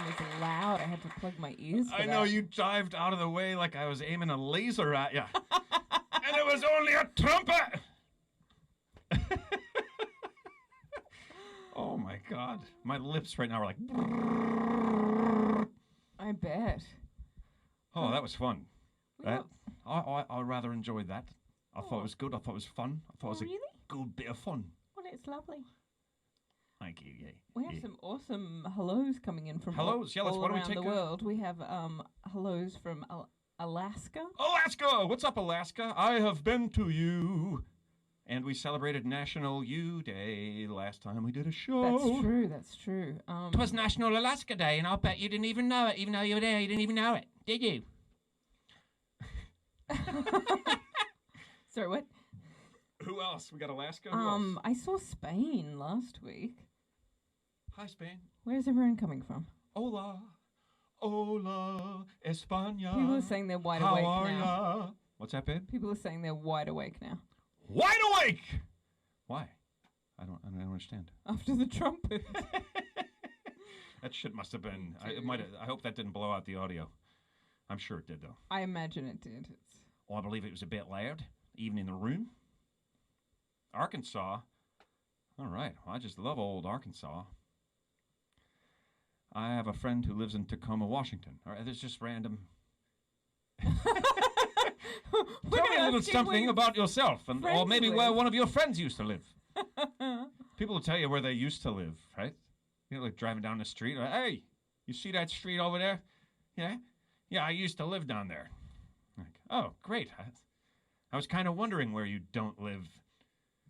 was loud. I had to plug my ears. I know you dived out of the way like I was aiming a laser at you. And it was only a trumpet! Oh my God. My lips right now are like. I bet. Oh, that was fun. Yeah. I rather enjoyed that. I thought it was good. I thought it was fun. I thought it was really? a good bit of fun. Well, it's lovely. Thank you. Yeah. We have some awesome hellos coming in from Hellos? Yeah, all why don't we around take the a- world. We have hellos from Alaska. Alaska! What's up, Alaska? I have been to you. And we celebrated National U Day last time we did a show. That's true. That's true. It was National Alaska Day, and I'll bet you didn't even know it. Even though you were there, you didn't even know it, did you? Sorry, what? Who else? We got Alaska. Who else? I saw Spain last week. Hi, Spain. Where's everyone coming from? Hola. Hola, España. People are saying they're wide How awake are now. ya? What's that, babe? People are saying they're wide awake now Wide awake! Why? I don't understand. after the trumpet. That shit must have been. I hope that didn't blow out the audio. I'm sure it did, though. I imagine it did. Oh, I believe it was a bit loud, even in the room. Arkansas. All right. Well, I just love old Arkansas. I have a friend who lives in Tacoma, Washington. All right, there's just random. Tell me a little something about yourself, and or maybe where one of your friends used to live. People will tell you where they used to live, right? You know, like driving down the street. Hey, you see that street over there? Yeah, yeah. I used to live down there. Like, oh, great. I was kind of wondering where you don't live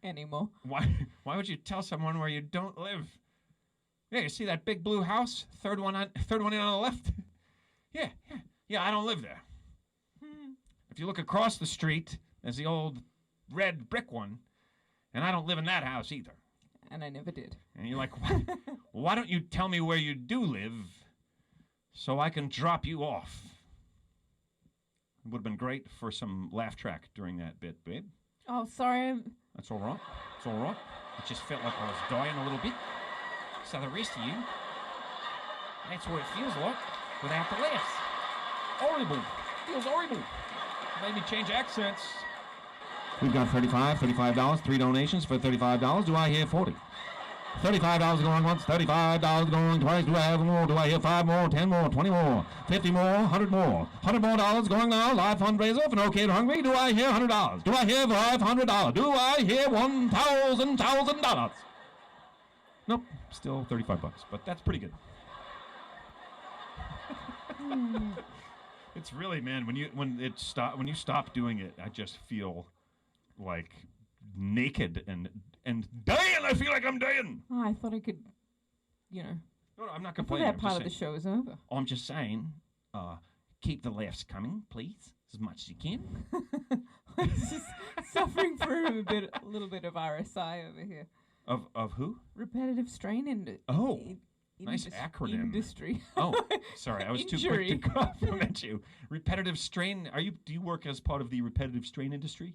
Anymore. Why? Why would you tell someone where you don't live? Yeah, you see that big blue house? Third one in on the left. Yeah. I don't live there. If you look across the street, there's the old red brick one, and I don't live in that house either. And I never did. And you're like, why don't you tell me where you do live, so I can drop you off? It would have been great for some laugh track during that bit, babe. Oh, sorry. That's all right. It's all right. It just felt like I was dying a little bit. So the rest of you, that's what it feels like without the laughs. Horrible. Feels horrible. Made me change accents. We've got $35, 3 donations for $35. Do I hear 40? $35 going once, $35 going twice. Do I have more? Do I hear 5 more, 10 more, 20 more, 50 more, 100 more? $100 more going now. Live fundraiser for No Kid Hungry. Do I hear $100? Do I hear $500? Do I hear $1,000? Nope, still $35, but that's pretty good. It's really, man, when you stop doing it, I just feel like naked and dying. I feel like I'm dying. Oh, I thought I could, No, I'm not I thought complaining. that I'm part just of the saying- show is over. I'm just saying, keep the laughs coming, please, as much as you can. It's just suffering through a little bit of RSI over here. Of who? Repetitive strain Oh, nice acronym. Industry. Oh, sorry, I was too quick to compliment you. Repetitive strain. Do you work as part of the repetitive strain industry?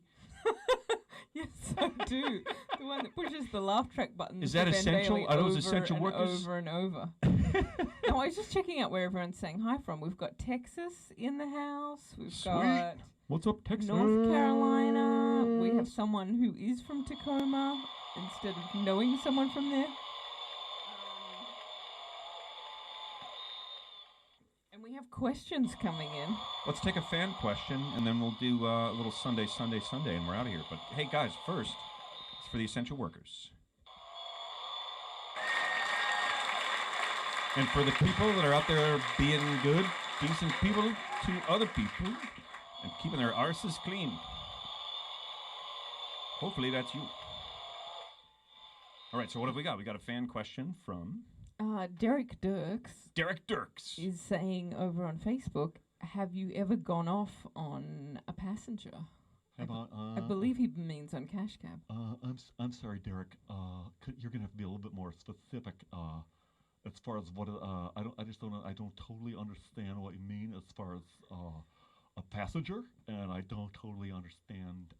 Yes, I do. The one that pushes the laugh track button. Is that essential? Are those essential and workers? Over and over. No, I was just checking out where everyone's saying hi from. We've got Texas in the house. We've Sweet. got What's up, Texas? North Carolina. We have someone who is from Tacoma instead of knowing someone from there. And we have questions coming in. Let's take a fan question, and then we'll do a little Sunday, and we're out of here. But hey, guys, first, it's for the essential workers. And for the people that are out there being good, decent people to other people and keeping their arses clean. Hopefully that's you. All right, so what have we got? We got a fan question from Derek Dirks Derek Dirks. is saying over on Facebook, have you ever gone off on a passenger? I believe he means on Cash Cab. I'm sorry, Derek. You're gonna have to be a little bit more specific. As far as what I don't totally understand what you mean as far as a passenger, and I don't totally understand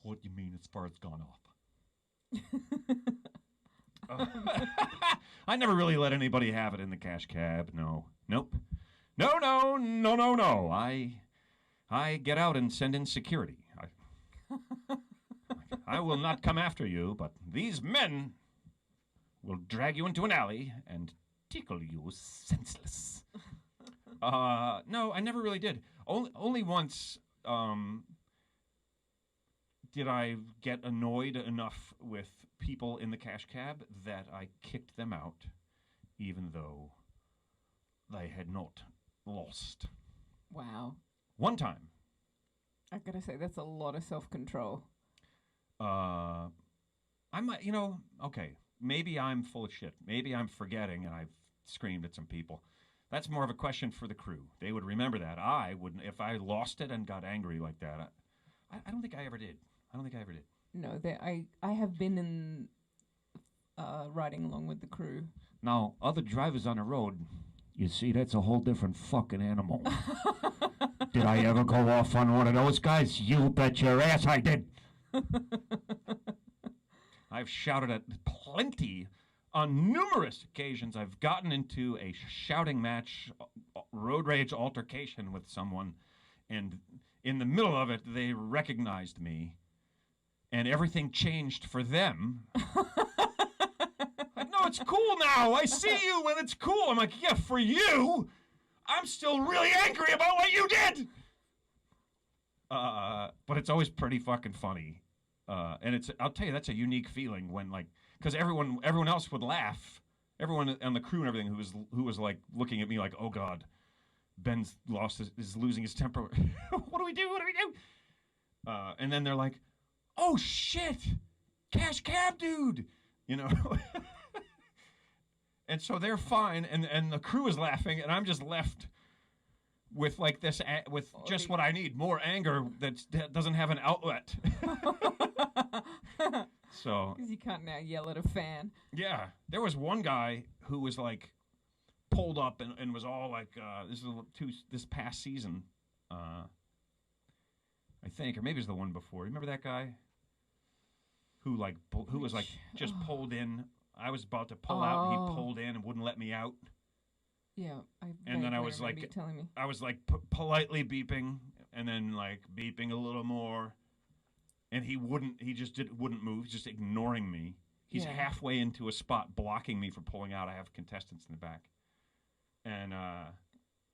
what you mean as far as gone off. I never really let anybody have it in the cash cab. No. Nope. No. I get out and send in security. I will not come after you, but these men will drag you into an alley and tickle you senseless. No, I never really did. Only once did I get annoyed enough with people in the cash cab that I kicked them out, even though they had not lost. Wow. One time. I gotta say, that's a lot of self-control. I might, okay, maybe I'm full of shit. Maybe I'm forgetting and I've screamed at some people. That's more of a question for the crew. They would remember that. I wouldn't. If I lost it and got angry like that, I don't think I ever did. No, I have been in riding along with the crew. Now, other drivers on the road, you see, that's a whole different fucking animal. Did I ever go off on one of those guys? You bet your ass I did. I've shouted at plenty. On numerous occasions, I've gotten into a shouting match, road rage altercation with someone, and in the middle of it, they recognized me, and everything changed for them. Like, no, it's cool now. I see you, and it's cool. I'm like, yeah, for you, I'm still really angry about what you did. But it's always pretty fucking funny. And I'll tell you, that's a unique feeling when, like, because everyone else would laugh. Everyone on the crew and everything who was like looking at me like, oh God, Ben's is losing his temper. What do we do? And then they're like, oh shit, cash cab dude, And so they're fine, and the crew is laughing, and I'm just left with like this, with just what I need, more anger that doesn't have an outlet. So. Because you can't now yell at a fan. Yeah, there was one guy who was like pulled up and was all like, this past season, I think, or maybe it was the one before. Remember that guy who was like just pulled in? I was about to pull out, and he pulled in and wouldn't let me out. Yeah, and then I was like, politely beeping, and then like beeping a little more. And he wouldn't move. He's just ignoring me. He's halfway into a spot blocking me from pulling out. I have contestants in the back. And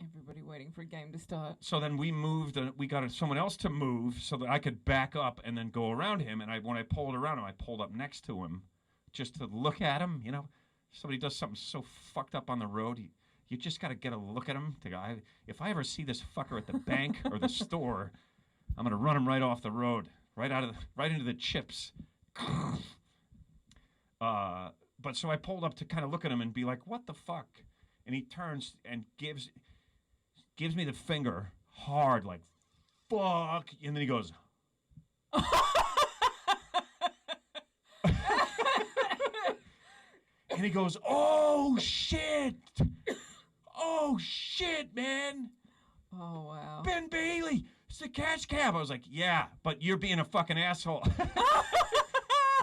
everybody waiting for a game to start. So then we moved, we got someone else to move so that I could back up and then go around him. And when I pulled around him, I pulled up next to him just to look at him. Somebody does something so fucked up on the road, you just got to get a look at him. If I ever see this fucker at the bank or the store, I'm going to run him right off the road. Right into the chips. But so I pulled up to kind of look at him and be like, what the fuck? And he turns and gives me the finger hard, like, fuck. And then he goes, and he goes, oh shit, man. Oh, wow. Ben Bailey, it's the cash cab. I was like, yeah, but you're being a fucking asshole.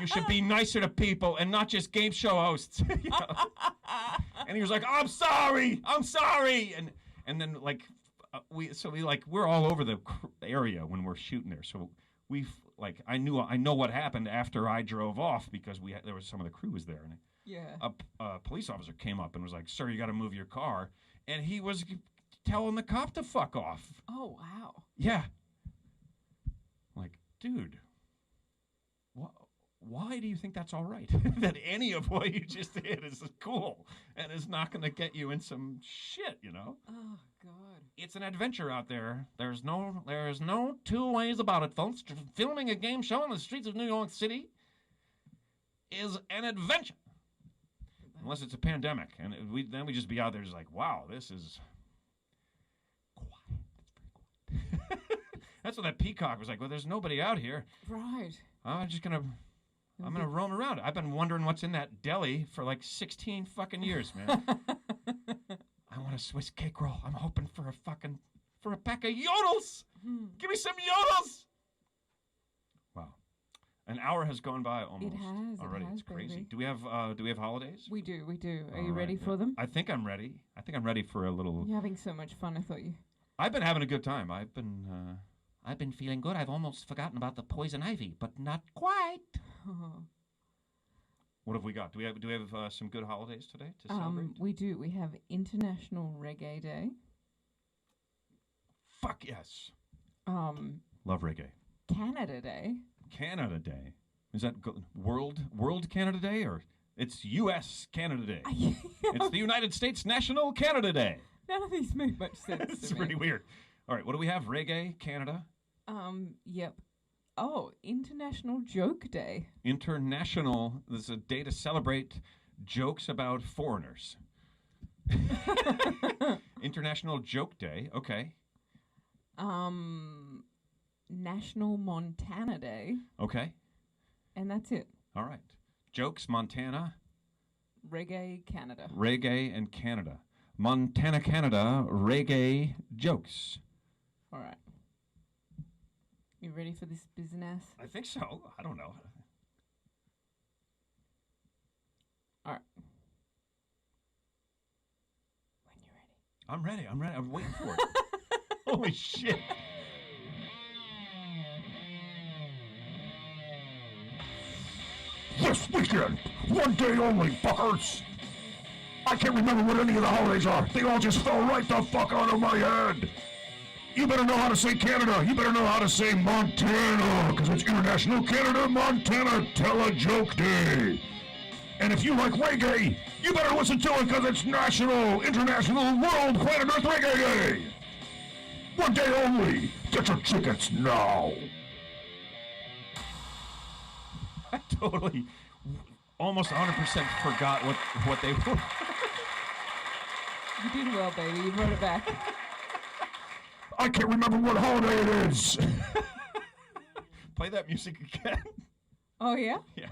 You should be nicer to people and not just game show hosts. And he was like, I'm sorry. And then like we're all over the area when we're shooting there. So I know what happened after I drove off because there was some of the crew was there, and a police officer came up and was like, sir, you got to move your car, and he was telling the cop to fuck off. Oh, wow. Yeah. Like, dude, why do you think that's all right? That any of what you just did is cool and is not going to get you in some shit, Oh, God. It's an adventure out there. There's no two ways about it, folks. Filming a game show on the streets of New York City is an adventure. Unless it's a pandemic. And then we just be out there just like, wow, this is quiet. It's very quiet. That's what that peacock was like. Well, there's nobody out here. Right. I'm gonna roam around. I've been wondering what's in that deli for like 16 fucking years, man. I want a Swiss cake roll. I'm hoping for a pack of yodels. Give me some yodels. Wow. An hour has gone by almost. has, it already. has, It's crazy. baby. Do we have holidays? We do. Are All you right, ready yeah. for them? I think I'm ready. I think I'm ready for a little. You're having so much fun. I thought you. I've been having a good time. I've been feeling good. I've almost forgotten about the poison ivy, but not quite. What have we got? Do we have some good holidays today to celebrate? We do. We have International Reggae Day. Fuck yes. Love reggae. Canada Day. Canada Day. Is that World Canada Day, or it's U.S. Canada Day? It's the United States National Canada Day. None of these make much sense. It's to me. pretty weird. All right, what do we have? Reggae, Canada. Yep. Oh, International Joke Day. International. This is a day to celebrate jokes about foreigners. International Joke Day. Okay. National Montana Day. Okay. And that's it. All right. Jokes, Montana. Reggae, Canada. Reggae and Canada. Montana, Canada, reggae jokes. All right. You ready for this business? I think so. I don't know. All right. When you're ready. I'm ready. I'm waiting for it. Holy shit. This weekend, one day only, fuckers. I can't remember what any of the holidays are. They all just fell right the fuck out of my head. You better know how to say Canada. You better know how to say Montana, because it's International Canada Montana Tele-Joke Day. And if you like reggae, you better listen to it, because it's National, International, World Planet Earth Reggae Day. One day only. Get your tickets now. I totally, almost 100% forgot what they were. You did well, baby. You brought it back. I can't remember what holiday it is. Play that music again. Oh, yeah? Yeah.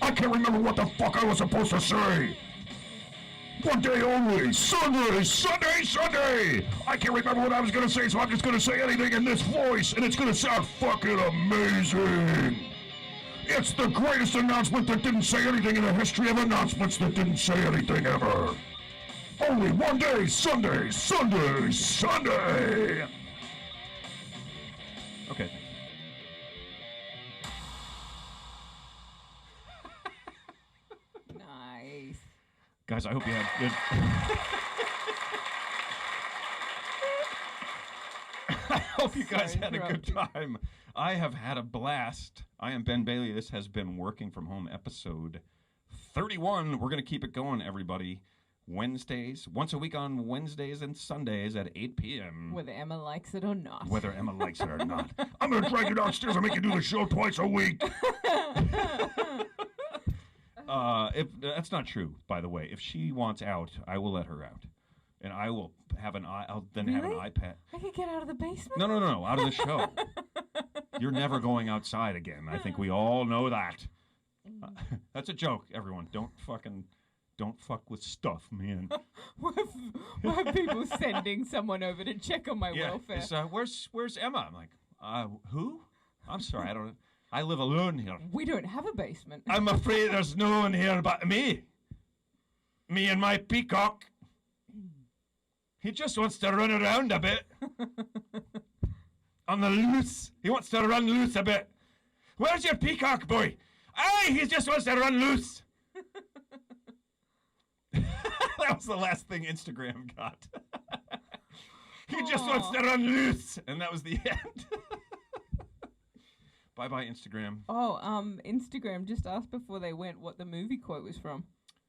I can't remember what the fuck I was supposed to say. One day only. Sunday, Sunday, Sunday. I can't remember what I was going to say, so I'm just going to say anything in this voice, and it's going to sound fucking amazing. It's the greatest announcement that didn't say anything in the history of announcements that didn't say anything ever. Only one day, Sunday, Sunday, Sunday. Okay. Nice. Guys, I hope you had good. I hope you guys Sorry, had a good time. I have had a blast. I am Ben Bailey. This has been Working From Home episode 31. We're going to keep it going, everybody. Wednesdays, once a week on Wednesdays and Sundays at 8 p.m. Whether Emma likes it or not. Whether Emma likes it or not. I'm going to drag you downstairs and make you do the show twice a week. If that's not true, by the way. If she wants out, I will let her out, and I will have I'll then have an Really? iPad. I could get out of the basement? No, out of the show. You're never going outside again. I think we all know that. That's a joke, everyone. Don't fuck with stuff, man. Why are people sending someone over to check on my welfare? It's, where's Emma? I'm like, who? I'm sorry, I live alone here. We don't have a basement. I'm afraid there's no one here but me. Me and my peacock. He just wants to run around a bit. On the loose. He wants to run loose a bit. Where's your peacock, boy? Aye, he just wants to run loose. That was the last thing Instagram got. He just wants to run loose. And that was the end. Bye-bye, Instagram. Oh, Instagram just asked before they went what the movie quote was from.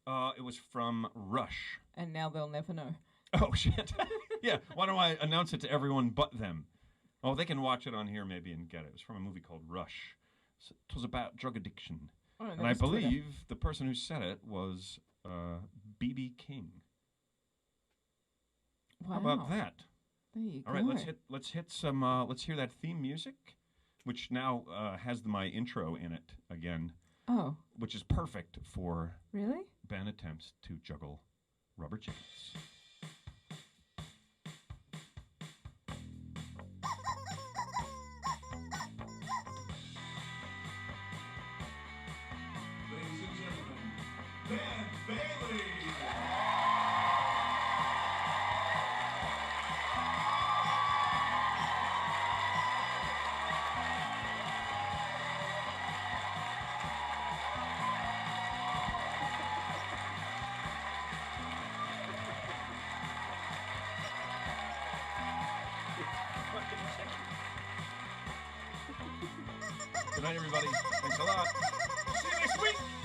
It was from Rush. And now they'll never know. Oh, shit. Yeah, why don't I announce it to everyone but them? Oh, they can watch it on here maybe and get it. It was from a movie called Rush. It was about drug addiction. Oh, that And I was Twitter. believe the person who said it was B.B. King. Wow. How about that? There you All go. right, let's hit some let's hear that theme music, which now has my intro in it again, Oh, which is perfect for really? Ben attempts to juggle rubber chickens. Ben Bailey. Good night, everybody. Thanks a lot. See you next week.